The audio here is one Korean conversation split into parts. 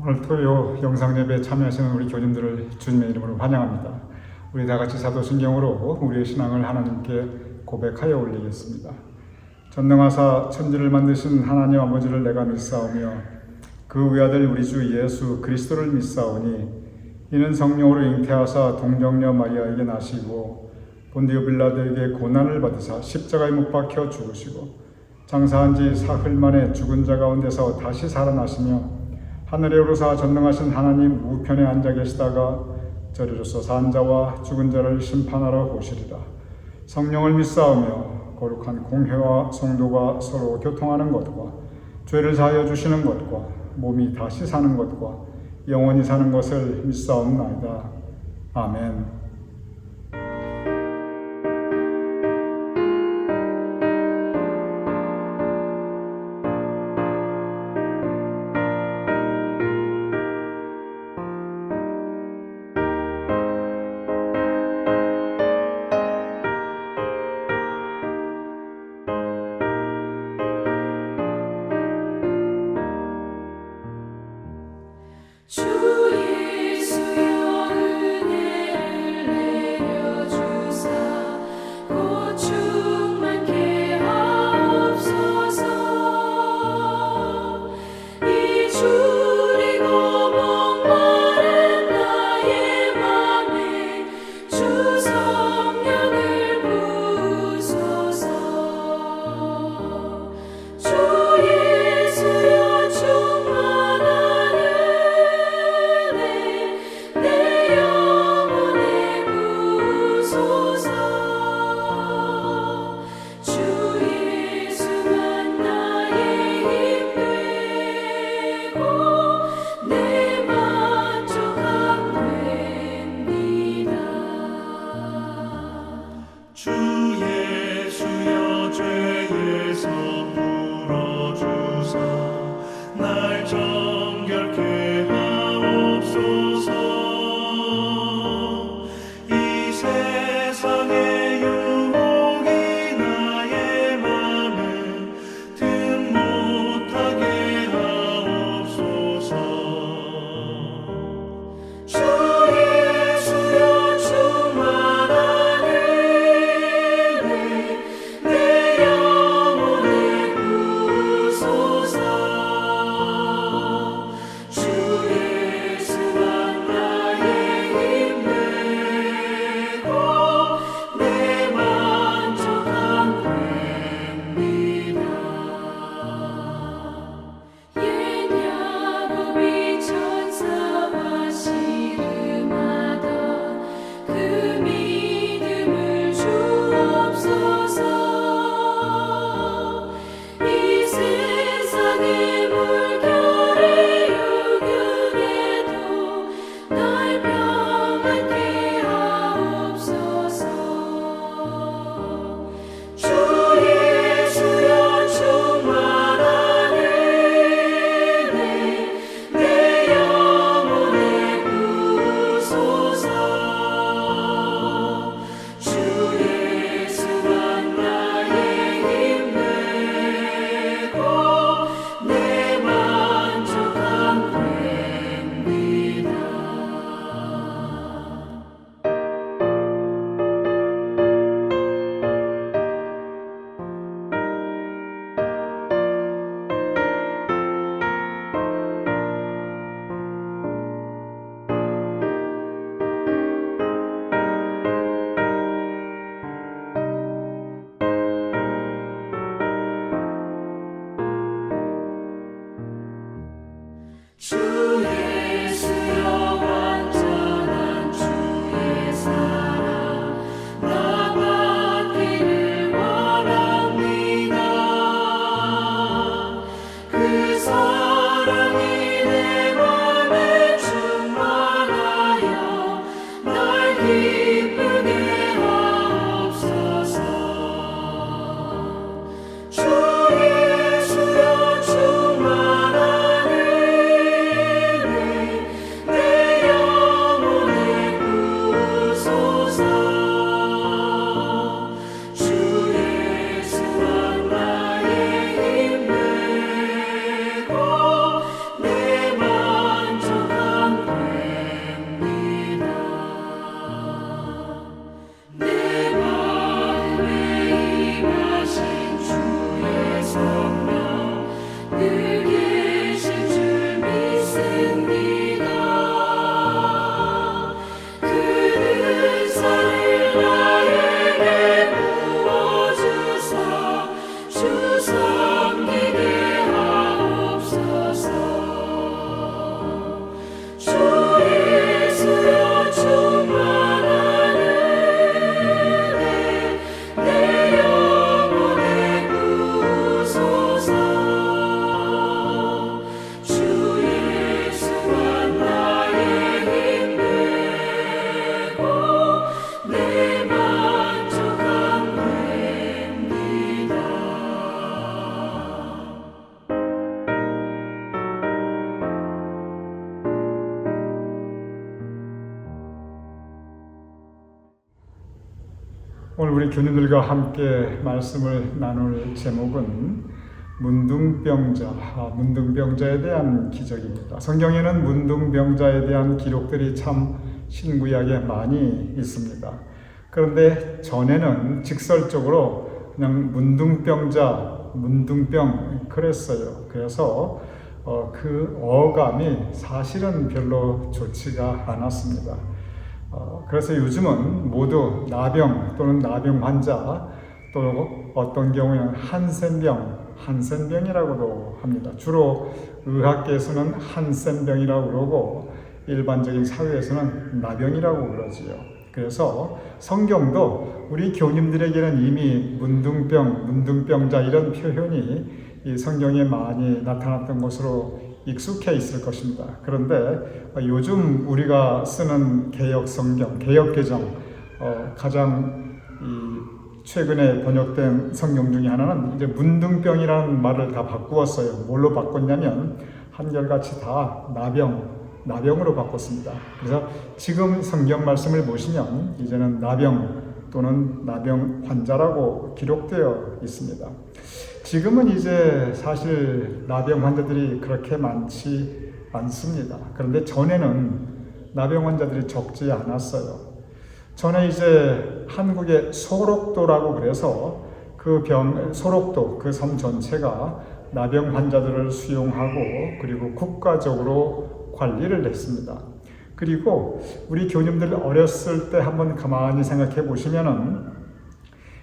오늘 토요 영상예배에 참여하시는 우리 교인들을 주님의 이름으로 환영합니다. 우리 다 같이 사도신경으로 우리의 신앙을 하나님께 고백하여 올리겠습니다. 전능하사 천지를 만드신 하나님 아버지를 내가 믿사오며 그 외아들 우리 주 예수 그리스도를 믿사오니 이는 성령으로 잉태하사 동정녀 마리아에게 나시고 본디오 빌라도에게 고난을 받으사 십자가에 못 박혀 죽으시고 장사한 지 사흘 만에 죽은 자 가운데서 다시 살아나시며 하늘에 오르사 전능하신 하나님 우편에 앉아 계시다가 저리로서 산 자와 죽은 자를 심판하러 오시리라. 성령을 믿사오며 거룩한 공회와 성도가 서로 교통하는 것과 죄를 사하여 주시는 것과 몸이 다시 사는 것과 영원히 사는 것을 믿사옵나이다. 아멘. 오늘 우리 교님들과 함께 말씀을 나눌 제목은 문둥병자에 대한 기적입니다. 성경에는 문둥병자에 대한 기록들이 참 신구약에 많이 있습니다. 그런데 전에는 직설적으로 그냥 문둥병 그랬어요. 그래서 그 어감이 사실은 별로 좋지가 않았습니다. 그래서 요즘은 모두 나병 또는 나병 환자, 또 어떤 경우에는 한센병이라고도 합니다. 주로 의학계에서는 한센병이라고 그러고 일반적인 사회에서는 나병이라고 그러지요. 그래서 성경도 우리 교님들에게는 이미 문둥병자 이런 표현이 이 성경에 많이 나타났던 것으로 익숙해 있을 것입니다. 그런데 요즘 우리가 쓰는 개역개정, 가장 최근에 번역된 성경 중에 하나는 이제 문둥병이라는 말을 다 바꾸었어요. 뭘로 바꿨냐면 한결같이 다 나병으로 바꿨습니다. 그래서 지금 성경 말씀을 보시면 이제는 나병 또는 나병 환자라고 기록되어 있습니다. 지금은 이제 사실 나병 환자들이 그렇게 많지 않습니다. 그런데 전에는 나병 환자들이 적지 않았어요. 전에 이제 한국의 소록도라고 그래서 소록도 그 섬 전체가 나병 환자들을 수용하고 그리고 국가적으로 관리를 했습니다. 그리고 우리 교님들 어렸을 때 한번 가만히 생각해 보시면은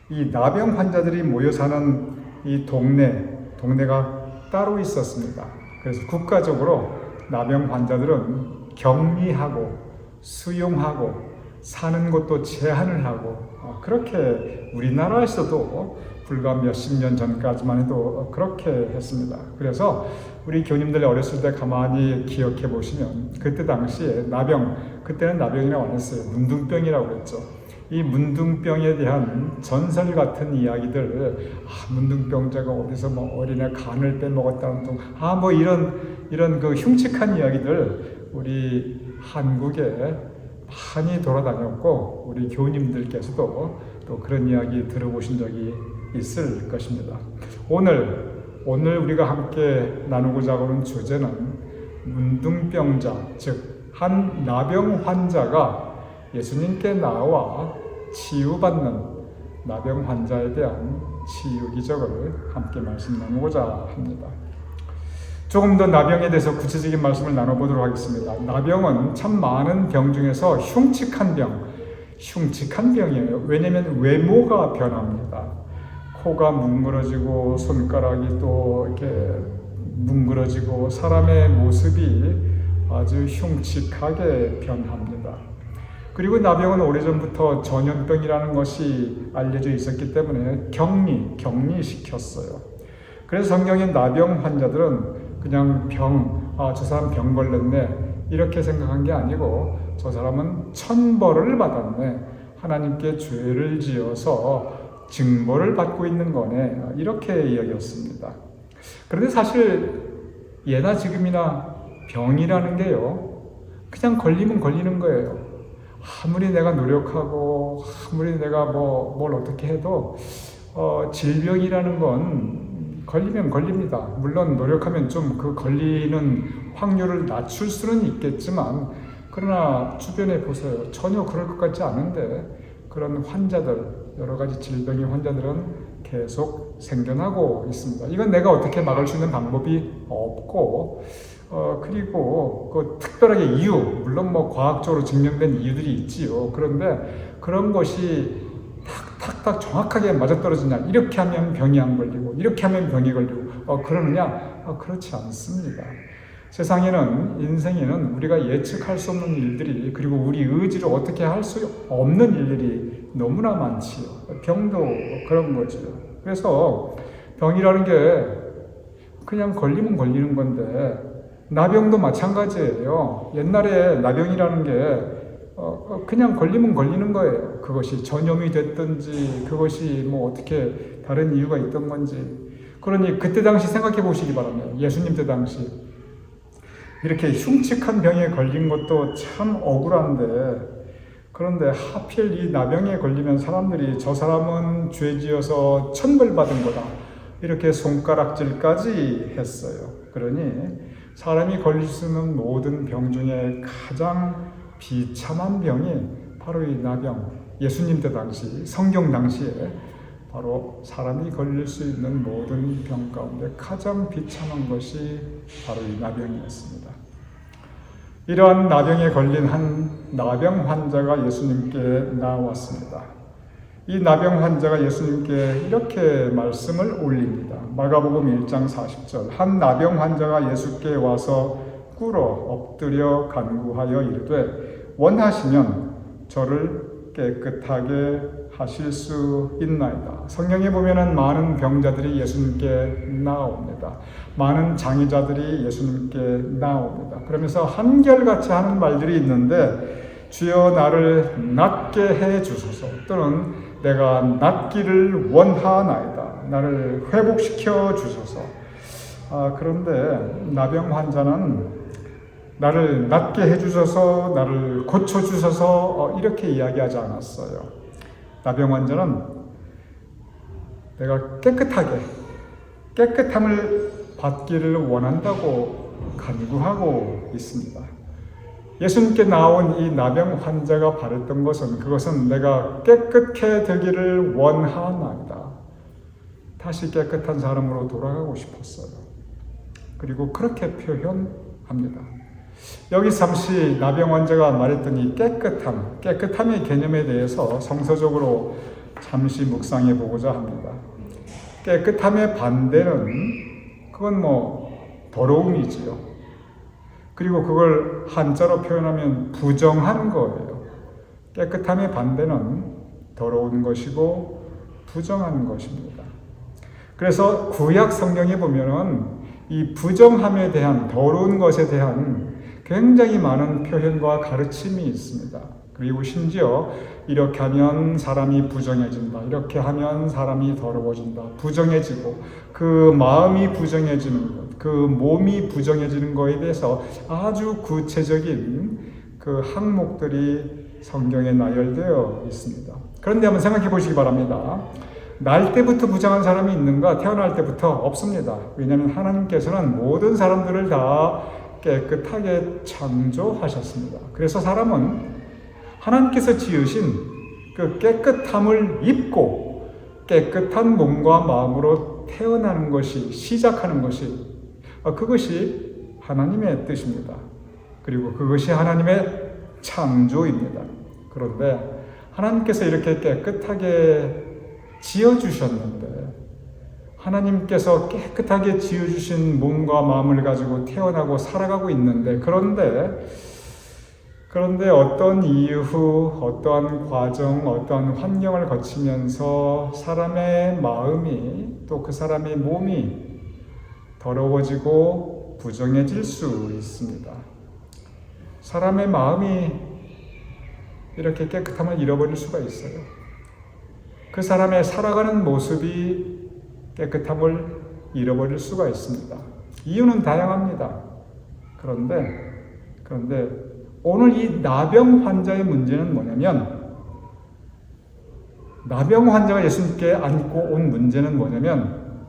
이 나병 환자들이 모여 사는 이 동네가 따로 있었습니다. 그래서 국가적으로 나병 환자들은 격리하고 수용하고 사는 곳도 제한을 하고 그렇게 우리나라에서도 불과 몇십 년 전까지만 해도 그렇게 했습니다. 그래서 우리 교님들 어렸을 때 가만히 기억해 보시면 그때 당시에 그때는 나병이라고 안 했어요. 문둥병이라고 그랬죠. 이 문둥병에 대한 전설 같은 이야기들, 문둥병자가 어디서 어린애 간을 빼먹었다는 등, 이런 그 흉측한 이야기들 우리 한국에 많이 돌아다녔고 우리 교님들께서도 또 그런 이야기 들어보신 적이 있을 것입니다. 오늘 우리가 함께 나누고자 하는 주제는 문둥병자, 즉 한 나병 환자가 예수님께 나와 치유받는 나병 환자에 대한 치유 기적을 함께 말씀 나누고자 합니다. 조금 더 나병에 대해서 구체적인 말씀을 나눠보도록 하겠습니다. 나병은 참 많은 병 중에서 흉측한 병이에요. 왜냐하면 외모가 변합니다. 코가 뭉그러지고 손가락이 또 이렇게 뭉그러지고 사람의 모습이 아주 흉측하게 변합니다. 그리고 나병은 오래전부터 전염병이라는 것이 알려져 있었기 때문에 격리시켰어요. 그래서 성경의 나병 환자들은 그냥 저 사람 병 걸렸네 이렇게 생각한 게 아니고 저 사람은 천벌을 받았네, 하나님께 죄를 지어서 징벌을 받고 있는 거네, 이렇게 여겼습니다. 그런데 사실 예나 지금이나 병이라는 게요, 그냥 걸리면 걸리는 거예요. 아무리 내가 노력하고 아무리 내가 뭘 어떻게 해도 질병이라는 건 걸리면 걸립니다. 물론 노력하면 좀 그 걸리는 확률을 낮출 수는 있겠지만, 그러나 주변에 보세요. 전혀 그럴 것 같지 않은데 그런 환자들, 여러 가지 질병의 환자들은 계속 생겨나고 있습니다. 이건 내가 어떻게 막을 수 있는 방법이 없고, 그리고 그 특별하게 이유, 물론 과학적으로 증명된 이유들이 있지요. 그런데 그런 것이 탁탁탁 정확하게 맞아떨어지냐, 이렇게 하면 병이 안 걸리고 이렇게 하면 병이 걸리고 그러느냐? 그렇지 않습니다. 세상에는, 인생에는 우리가 예측할 수 없는 일들이, 그리고 우리 의지로 어떻게 할 수 없는 일들이 너무나 많지요. 병도 그런 거죠. 그래서 병이라는 게 그냥 걸리면 걸리는 건데, 나병도 마찬가지예요. 옛날에 나병이라는 게 그냥 걸리면 걸리는 거예요. 그것이 전염이 됐든지 그것이 어떻게 다른 이유가 있던 건지. 그러니 그때 당시 생각해 보시기 바랍니다. 예수님 때 당시 이렇게 흉측한 병에 걸린 것도 참 억울한데, 그런데 하필 이 나병에 걸리면 사람들이 저 사람은 죄지어서 천벌받은 거다, 이렇게 손가락질까지 했어요. 그러니 사람이 걸릴 수 있는 모든 병 중에 가장 비참한 병이 바로 이 나병, 예수님 때 당시, 성경 당시에 바로 사람이 걸릴 수 있는 모든 병 가운데 가장 비참한 것이 바로 이 나병이었습니다. 이러한 나병에 걸린 한 나병 환자가 예수님께 나왔습니다. 이 나병 환자가 예수님께 이렇게 말씀을 올립니다. 마가복음 1장 40절, 한 나병 환자가 예수께 와서 꿇어 엎드려 간구하여 이르되 원하시면 저를 깨끗하게 하실 수 있나이다. 성경에 보면은 많은 병자들이 예수님께 나옵니다. 많은 장애자들이 예수님께 나옵니다. 그러면서 한결같이 하는 말들이 있는데, 주여 나를 낫게 해 주소서, 또는 내가 낫기를 원하나이다, 나를 회복시켜 주소서. 그런데 나병 환자는 나를 낫게 해주셔서, 나를 고쳐주셔서 이렇게 이야기하지 않았어요. 나병 환자는 내가 깨끗함을 받기를 원한다고 간구하고 있습니다. 예수님께 나온 이 나병 환자가 바랬던 것은, 그것은 내가 깨끗해 되기를 원하나이다. 다시 깨끗한 사람으로 돌아가고 싶었어요. 그리고 그렇게 표현합니다. 여기 잠시 나병 환자가 말했던 이 깨끗함의 개념에 대해서 성서적으로 잠시 묵상해 보고자 합니다. 깨끗함의 반대는, 그건 더러움이지요. 그리고 그걸 한자로 표현하면 부정한 거예요. 깨끗함의 반대는 더러운 것이고 부정한 것입니다. 그래서 구약 성경에 보면은 이 부정함에 대한, 더러운 것에 대한 굉장히 많은 표현과 가르침이 있습니다. 그리고 심지어 이렇게 하면 사람이 부정해진다, 이렇게 하면 사람이 더러워진다, 부정해지고 그 마음이 부정해지는 것, 그 몸이 부정해지는 것에 대해서 아주 구체적인 그 항목들이 성경에 나열되어 있습니다. 그런데 한번 생각해 보시기 바랍니다. 날 때부터 부정한 사람이 있는가? 태어날 때부터 없습니다. 왜냐하면 하나님께서는 모든 사람들을 다 깨끗하게 창조하셨습니다. 그래서 사람은 하나님께서 지으신 그 깨끗함을 입고 깨끗한 몸과 마음으로 태어나는 것이, 시작하는 것이, 그것이 하나님의 뜻입니다. 그리고 그것이 하나님의 창조입니다. 그런데 하나님께서 이렇게 깨끗하게 지어주셨는데, 하나님께서 깨끗하게 지어주신 몸과 마음을 가지고 태어나고 살아가고 있는데, 그런데 어떤 이유, 어떠한 과정, 어떠한 환경을 거치면서 사람의 마음이, 또 그 사람의 몸이 더러워지고 부정해질 수 있습니다. 사람의 마음이 이렇게 깨끗함을 잃어버릴 수가 있어요. 그 사람의 살아가는 모습이 깨끗함을 잃어버릴 수가 있습니다. 이유는 다양합니다. 그런데 오늘 이 나병 환자의 문제는 뭐냐면, 나병 환자가 예수님께 안고 온 문제는 뭐냐면,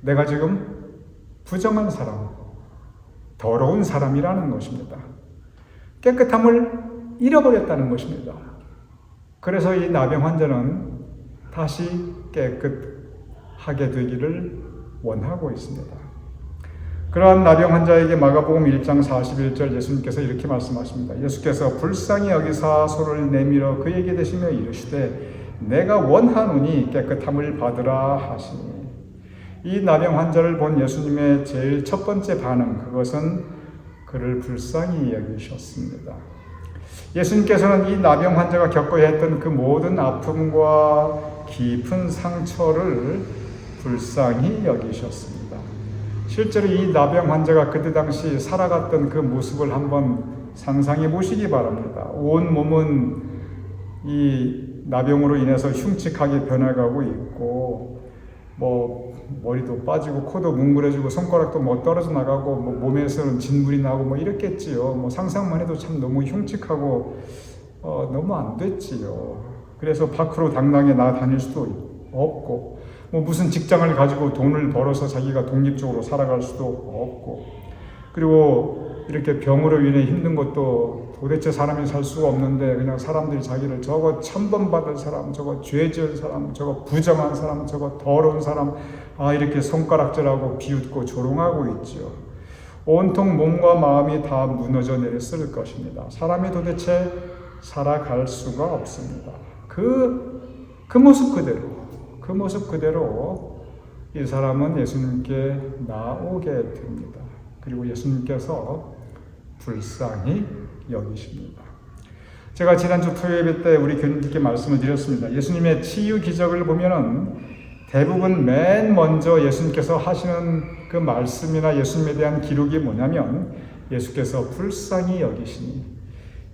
내가 지금 부정한 사람, 더러운 사람이라는 것입니다. 깨끗함을 잃어버렸다는 것입니다. 그래서 이 나병 환자는 다시 깨끗하게 되기를 원하고 있습니다. 그러한 나병 환자에게 마가복음 1장 41절 예수님께서 이렇게 말씀하십니다. 예수께서 불쌍히 여기사 손을 내밀어 그에게 대시며 이르시되 내가 원하노니 깨끗함을 받으라 하시니, 이 나병 환자를 본 예수님의 제일 첫 번째 반응, 그것은 그를 불쌍히 여기셨습니다. 예수님께서는 이 나병 환자가 겪어야 했던 그 모든 아픔과 깊은 상처를 불쌍히 여기셨습니다. 실제로 이 나병 환자가 그때 당시 살아갔던 그 모습을 한번 상상해 보시기 바랍니다. 온 몸은 이 나병으로 인해서 흉측하게 변해가고 있고, 머리도 빠지고 코도 뭉그러지고 손가락도 떨어져 나가고 몸에서는 진물이 나고 이랬겠지요. 상상만 해도 참 너무 흉측하고 너무 안 됐지요. 그래서 밖으로 당당히 나다닐 수도 없고, 뭐 무슨 직장을 가지고 돈을 벌어서 자기가 독립적으로 살아갈 수도 없고, 그리고 이렇게 병으로 인해 힘든 것도 도대체 사람이 살 수가 없는데 그냥 사람들이 자기를 저거 천번받을 사람, 저거 죄 지은 사람, 저거 부정한 사람, 저거 더러운 사람, 이렇게 손가락질하고 비웃고 조롱하고 있죠. 온통 몸과 마음이 다 무너져 내렸을 것입니다. 사람이 도대체 살아갈 수가 없습니다. 그 모습 그대로 이 사람은 예수님께 나오게 됩니다. 그리고 예수님께서 불쌍히 여기십니다. 제가 지난주 토요일 때 우리 교인들께 말씀을 드렸습니다. 예수님의 치유 기적을 보면은 대부분 맨 먼저 예수님께서 하시는 그 말씀이나 예수님에 대한 기록이 뭐냐면 예수께서 불쌍히 여기시니,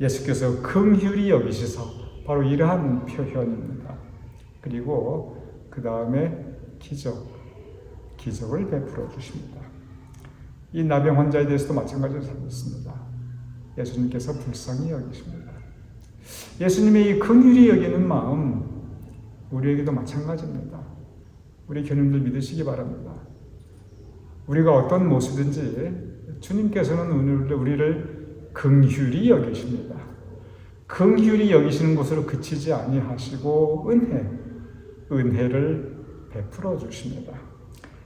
예수께서 긍휼히 여기시사, 바로 이러한 표현입니다. 그리고 그 다음에 기적을 베풀어 주십니다. 이 나병 환자에 대해서도 마찬가지로 살폈습니다. 예수님께서 불쌍히 여기십니다. 예수님의 이 긍휼히 여기는 마음, 우리에게도 마찬가지입니다. 우리 교님들 믿으시기 바랍니다. 우리가 어떤 모습인지 주님께서는 우리를 긍휼히 여기십니다. 긍휼히 여기시는 것으로 그치지 아니하시고 은혜를 베풀어 주십니다.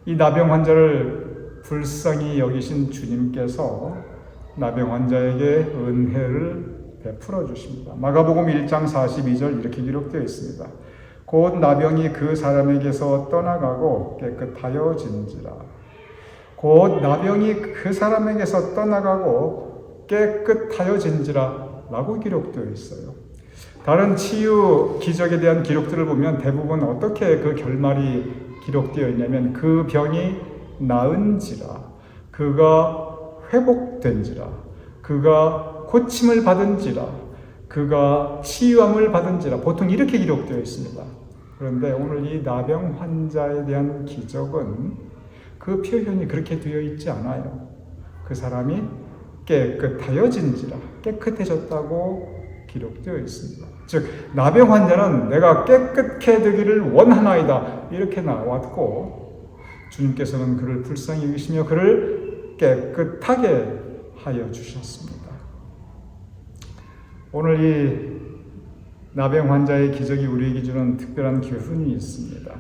이 나병 환자를 불쌍히 여기신 주님께서 나병 환자에게 은혜를 베풀어 주십니다. 마가복음 1장 42절 이렇게 기록되어 있습니다. 곧 나병이 그 사람에게서 떠나가고 깨끗하여진지라. 곧 나병이 그 사람에게서 떠나가고 깨끗하여진지라 라고 기록되어 있어요. 다른 치유 기적에 대한 기록들을 보면 대부분 어떻게 그 결말이 기록되어 있냐면 그 병이 나은지라, 그가 회복된지라, 그가 고침을 받은지라, 그가 치유함을 받은지라, 보통 이렇게 기록되어 있습니다. 그런데 오늘 이 나병 환자에 대한 기적은 그 표현이 그렇게 되어 있지 않아요. 그 사람이 깨끗하여진지라, 깨끗해졌다고 기록되어 있습니다. 즉 나병 환자는 내가 깨끗해 되기를 원하나이다 이렇게 나왔고, 주님께서는 그를 불쌍히 여기시며 그를 깨끗하게 하여 주셨습니다. 오늘 이 나병 환자의 기적이 우리에게 주는 특별한 교훈이 있습니다.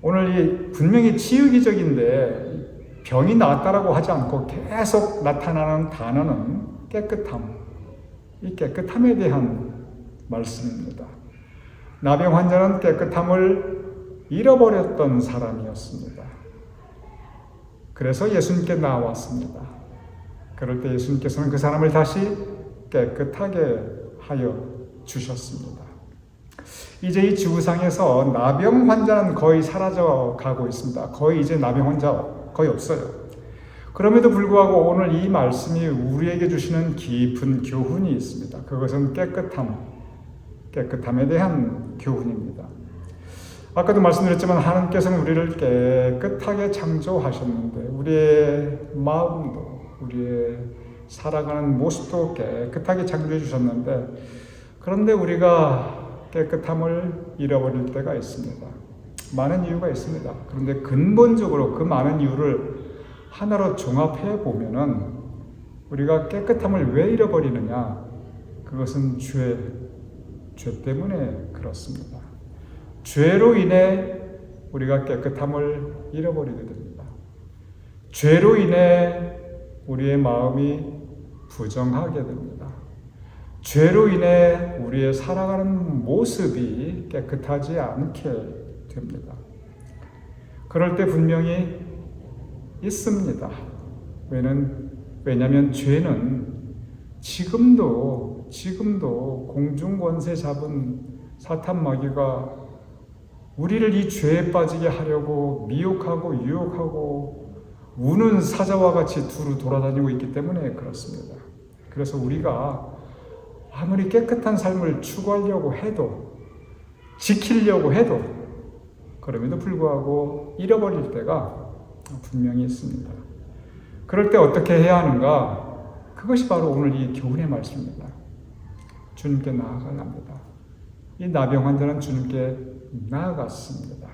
오늘 이 분명히 치유 기적인데 병이 나았다라고 하지 않고 계속 나타나는 단어는 깨끗함, 이 깨끗함에 대한 말씀입니다. 나병 환자는 깨끗함을 잃어버렸던 사람이었습니다. 그래서 예수님께 나왔습니다. 그럴 때 예수님께서는 그 사람을 다시 깨끗하게 하여 주셨습니다. 이제 이 지구상에서 나병 환자는 거의 사라져 가고 있습니다. 거의 이제 나병 환자 거의 없어요. 그럼에도 불구하고 오늘 이 말씀이 우리에게 주시는 깊은 교훈이 있습니다. 그것은 깨끗함에 대한 교훈입니다. 아까도 말씀드렸지만 하나님께서는 우리를 깨끗하게 창조하셨는데 우리의 마음도 우리의 살아가는 모습도 깨끗하게 창조해 주셨는데, 그런데 우리가 깨끗함을 잃어버릴 때가 있습니다. 많은 이유가 있습니다. 그런데 근본적으로 그 많은 이유를 하나로 종합해 보면은 우리가 깨끗함을 왜 잃어버리느냐? 그것은 죄 때문에 그렇습니다. 죄로 인해 우리가 깨끗함을 잃어버리게 됩니다. 죄로 인해 우리의 마음이 부정하게 됩니다. 죄로 인해 우리의 살아가는 모습이 깨끗하지 않게 됩니다. 그럴 때 분명히 있습니다. 왜냐하면 죄는 지금도 공중권세 잡은 사탄 마귀가 우리를 이 죄에 빠지게 하려고 미혹하고 유혹하고 우는 사자와 같이 두루 돌아다니고 있기 때문에 그렇습니다. 그래서 우리가 아무리 깨끗한 삶을 추구하려고 해도, 지키려고 해도, 그럼에도 불구하고 잃어버릴 때가 분명히 있습니다. 그럴 때 어떻게 해야 하는가? 그것이 바로 오늘 이 교훈의 말씀입니다. 주님께 나아가야 합니다. 이 나병 환자는 주님께 나아갔습니다.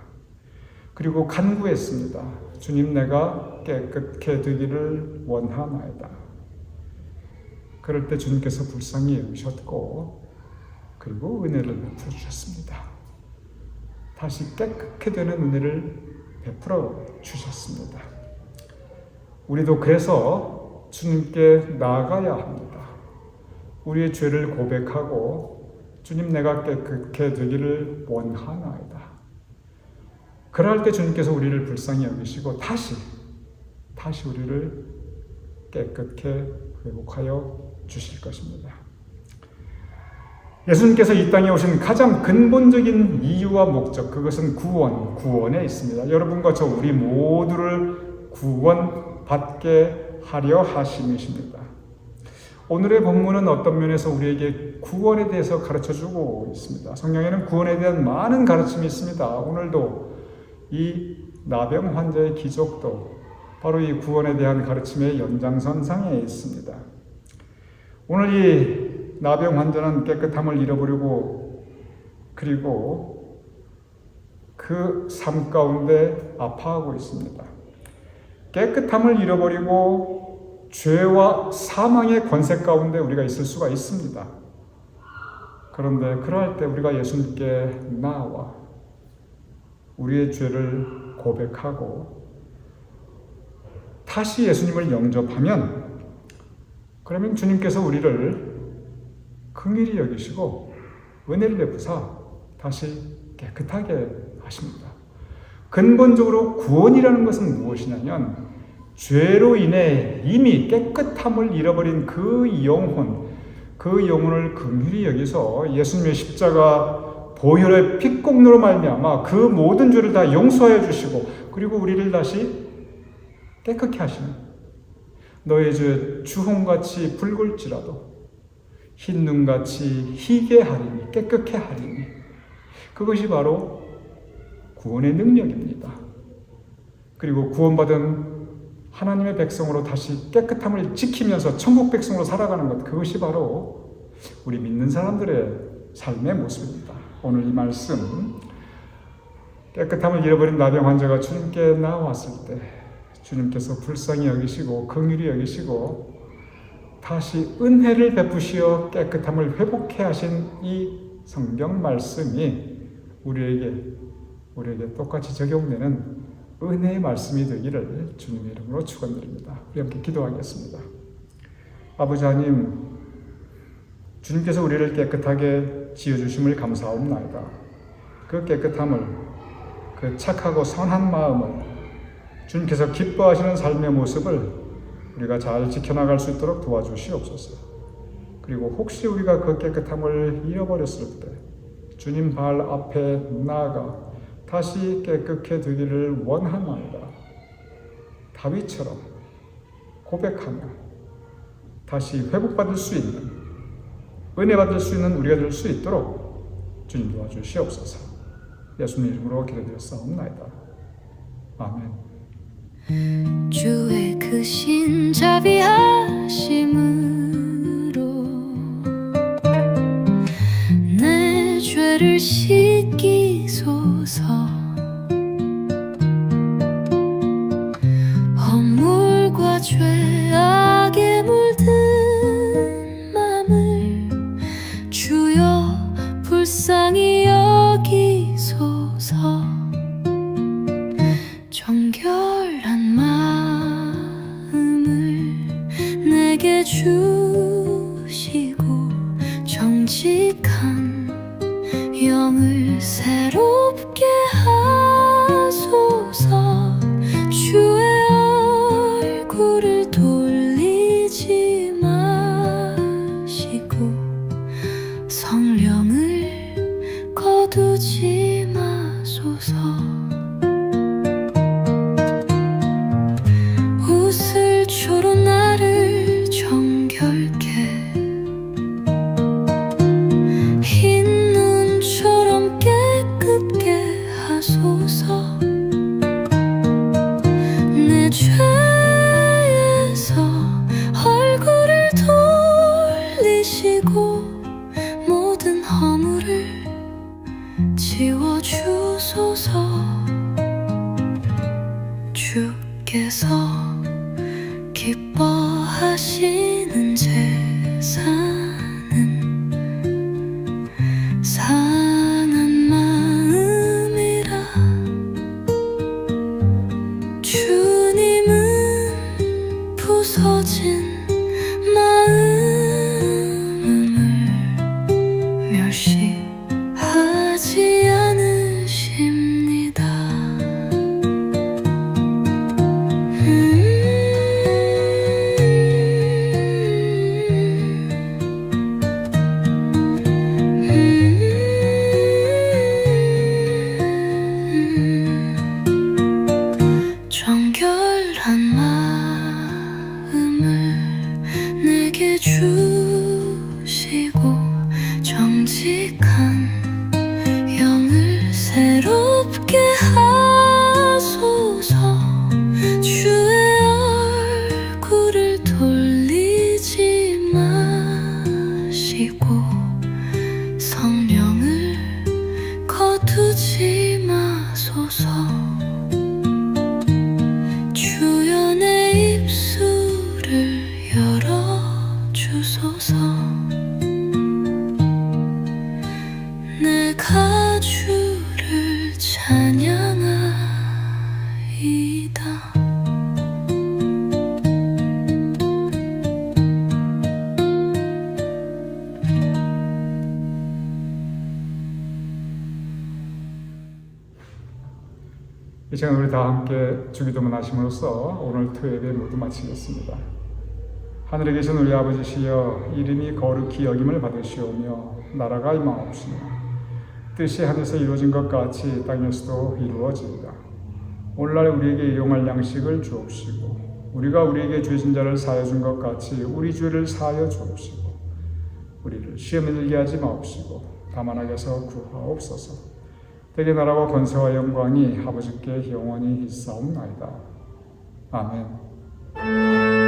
그리고 간구했습니다. 주님, 내가 깨끗게 되기를 원하나이다. 그럴 때 주님께서 불쌍히 여기셨고 그리고 은혜를 베풀어 주셨습니다. 다시 깨끗게 되는 은혜를 베풀어 주셨습니다. 우리도 그래서 주님께 나아가야 합니다. 우리의 죄를 고백하고 주님, 내가 깨끗게 되기를 원하나이다. 그럴 때 주님께서 우리를 불쌍히 여기시고 다시 우리를 깨끗게 회복하여 주실 것입니다. 예수님께서 이 땅에 오신 가장 근본적인 이유와 목적, 그것은 구원에 있습니다. 여러분과 저 우리 모두를 구원받게 하려 하심이십니다. 오늘의 본문은 어떤 면에서 우리에게 구원에 대해서 가르쳐주고 있습니다. 성경에는 구원에 대한 많은 가르침이 있습니다. 오늘도 이 나병 환자의 기적도 바로 이 구원에 대한 가르침의 연장선상에 있습니다. 오늘 이 나병 환자는 깨끗함을 잃어버리고 그리고 그 삶 가운데 아파하고 있습니다. 깨끗함을 잃어버리고 죄와 사망의 권세 가운데 우리가 있을 수가 있습니다. 그런데 그러할 때 우리가 예수님께 나아와 우리의 죄를 고백하고 다시 예수님을 영접하면 그러면 주님께서 우리를 긍휼히 여기시고 은혜를 베푸사 다시 깨끗하게 하십니다. 근본적으로 구원이라는 것은 무엇이냐면 죄로 인해 이미 깨끗함을 잃어버린 그 영혼을 긍휼히 여기서 예수님의 십자가 보혈의 피공로로 말미암아 그 모든 죄를 다 용서하여 주시고 그리고 우리를 다시 깨끗게 하시는, 너의 죄 주홍같이 붉을지라도 흰 눈같이 희게 하리니, 깨끗게 하리니, 그것이 바로 구원의 능력입니다. 그리고 구원받은 하나님의 백성으로 다시 깨끗함을 지키면서 천국 백성으로 살아가는 것, 그것이 바로 우리 믿는 사람들의 삶의 모습입니다. 오늘 이 말씀, 깨끗함을 잃어버린 나병 환자가 주님께 나왔을 때 주님께서 불쌍히 여기시고 긍휼히 여기시고 다시 은혜를 베푸시어 깨끗함을 회복해 하신 이 성경 말씀이 우리에게 똑같이 적용되는 은혜의 말씀이 되기를 주님의 이름으로 축원드립니다. 우리 함께 기도하겠습니다. 아버지 하나님, 주님께서 우리를 깨끗하게 지어주심을 감사옵나이다. 그 깨끗함을, 그 착하고 선한 마음을, 주님께서 기뻐하시는 삶의 모습을 우리가 잘 지켜나갈 수 있도록 도와주시옵소서. 그리고 혹시 우리가 그 깨끗함을 잃어버렸을 때 주님 발 앞에 나아가 다시 깨끗해 되기를 원하나이다. 다윗처럼 고백하며 다시 회복받을 수 있는, 은혜 받을 수 있는 우리가 될 수 있도록 주님 도와주시옵소서. 예수님 이름으로 기도드렸사옵나이다. 아멘. 주의 크신 자비하심으로 내 죄를 씻기소서. 허물과 죄악에 물든 맘을 주여 불쌍히 여기소서. 정결한 마음을 내게 주시고 정직한 영을 새롭게 하소서. 주의 얼굴을 돌리지 마시고 성령을 거두지 마소서. 웃을초로 나를 정결케 흰 눈처럼 깨끗게 하소서. 기뻐하시는 제사는 상한 마음이라 주님은 부서진 마음을 멸시하지 않으십니다. 정결한 마음을 내게 주시고 정직한 영을 새롭게 하소서. 주의 얼굴을 돌리지 마시고 성령을 거두지 마소서. 주여 내 입술을 열어주소서. 내가 주를 찬양하이다. 이 시간 우리 다 함께 주기도문 하심으로써 오늘 토요예배 모두 마치겠습니다. 하늘에 계신 우리 아버지시여, 이름이 거룩히 여김을 받으시오며 나라가 임하옵시며 뜻이 하늘에서 이루어진 것 같이 땅에서도 이루어지이다. 오늘날 우리에게 일용할 양식을 주옵시고 우리가 우리에게 죄진 자를 사하여 준 것 같이 우리 죄를 사하여 주옵시고 우리를 시험에 들게 하지 마옵시고 다만 악에서 구하옵소서. 대개 나라와 권세와 영광이 아버지께 영원히 있사옵나이다. 아멘.